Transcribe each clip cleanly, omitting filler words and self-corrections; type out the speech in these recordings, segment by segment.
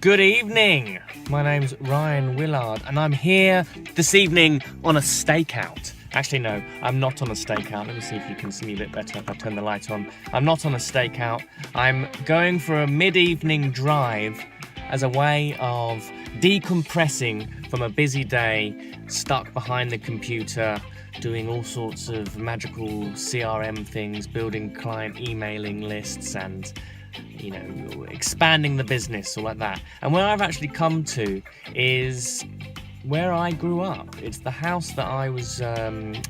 Good evening. My name's Ryan Willard and I'm here this evening on a stakeout. Actually, no, I'm not on a stakeout. Let me see if you can see me a bit better if I turn the light on. I'm not on a stakeout. I'm going for a mid-evening drive as a way of decompressing from a busy day, stuck behind the computer, doing all sorts of magical CRM things, building client emailing lists and expanding the business, all like that. And where I've actually come to is where I grew up. It's the house that I was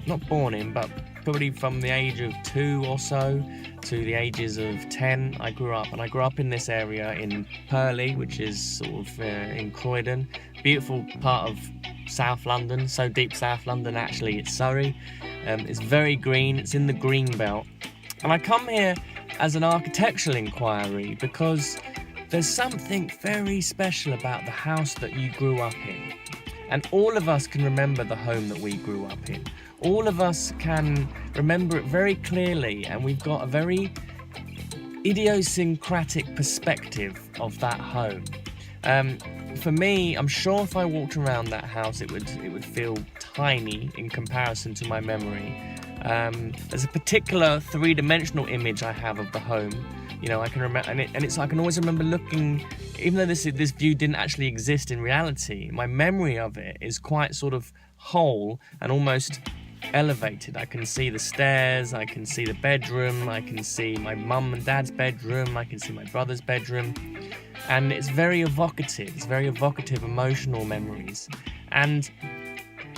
not born in, but probably from the age of 2 or so to the ages of 10 I grew up. And I grew up in this area in Purley, which is sort of in Croydon. Beautiful part of South London, so deep South London actually, it's Surrey. It's very green, it's in the green belt. And I come here as an architectural inquiry because there's something very special about the house that you grew up in. And all of us can remember the home that we grew up in. All of us can remember it very clearly, and we've got a very idiosyncratic perspective of that home. For me, I'm sure if I walked around that house, it would feel tiny in comparison to my memory. There's a particular three-dimensional image I have of the home. I can remember, I can always remember looking, even though this view didn't actually exist in reality. My memory of it is quite sort of whole and almost elevated. I can see the stairs, I can see the bedroom, I can see my mum and dad's bedroom, I can see my brother's bedroom, and it's very evocative. It's very evocative, emotional memories. And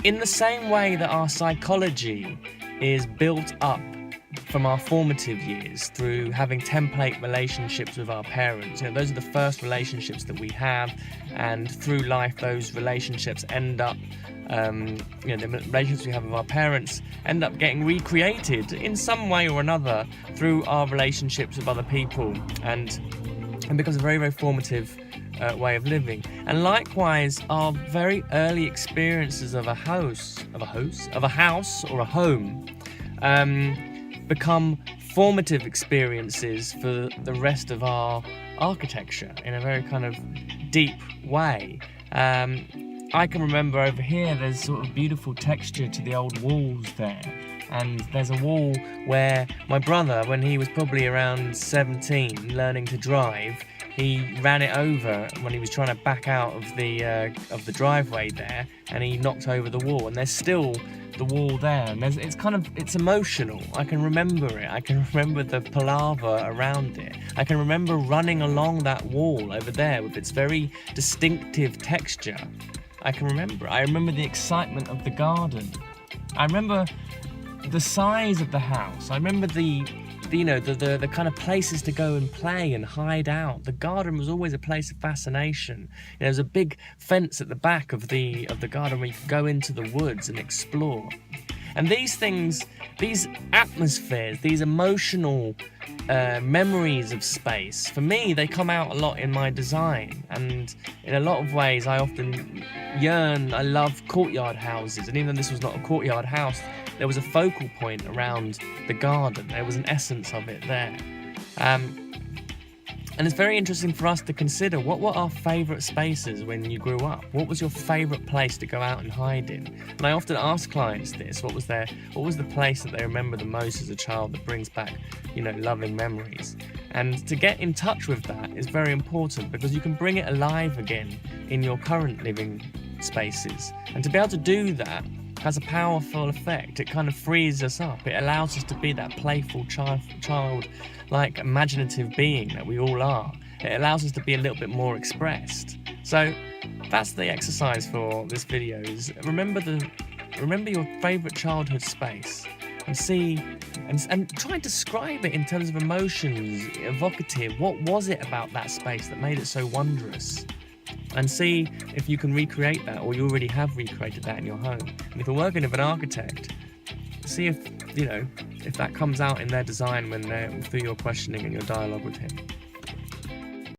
in the same way that our psychology is built up from our formative years through having template relationships with our parents. Those are the first relationships that we have, and through life those relationships end up, the relationships we have with our parents end up getting recreated in some way or another through our relationships with other people, and becomes a very, very formative way of living. And likewise, our very early experiences of a house or a home become formative experiences for the rest of our architecture in a very kind of deep way. I can remember over here there's sort of beautiful texture to the old walls there, and there's a wall where my brother, when he was probably around 17 learning to drive, he ran it over when he was trying to back out of the driveway there, and he knocked over the wall, and there's still the wall there, and it's emotional. I can remember it. I can remember the palaver around it. I can remember running along that wall over there with its very distinctive texture. I remember the excitement of the garden. I remember the size of the house. I remember the kind of places to go and play and hide out. The garden was always a place of fascination. There was a big fence at the back of the garden where you could go into the woods and explore. And these things, these atmospheres, these emotional memories of space, for me, they come out a lot in my design. And in a lot of ways, I love courtyard houses. And even though this was not a courtyard house, there was a focal point around the garden. There was an essence of it there. And it's very interesting for us to consider what were our favourite spaces when you grew up. What was your favourite place to go out and hide in? And I often ask clients this: what was the place that they remember the most as a child that brings back, loving memories? And to get in touch with that is very important, because you can bring it alive again in your current living spaces. And to be able to do that has a powerful effect. It kind of frees us up. It allows us to be that playful child-like imaginative being that we all are. It allows us to be a little bit more expressed. So that's the exercise for this video, is remember your favourite childhood space and see and try and describe it in terms of emotions, evocative. What was it about that space that made it so wondrous? And see if you can recreate that, or you already have recreated that in your home. And if you're working with an architect, see if that comes out in their design through your questioning and your dialogue with him.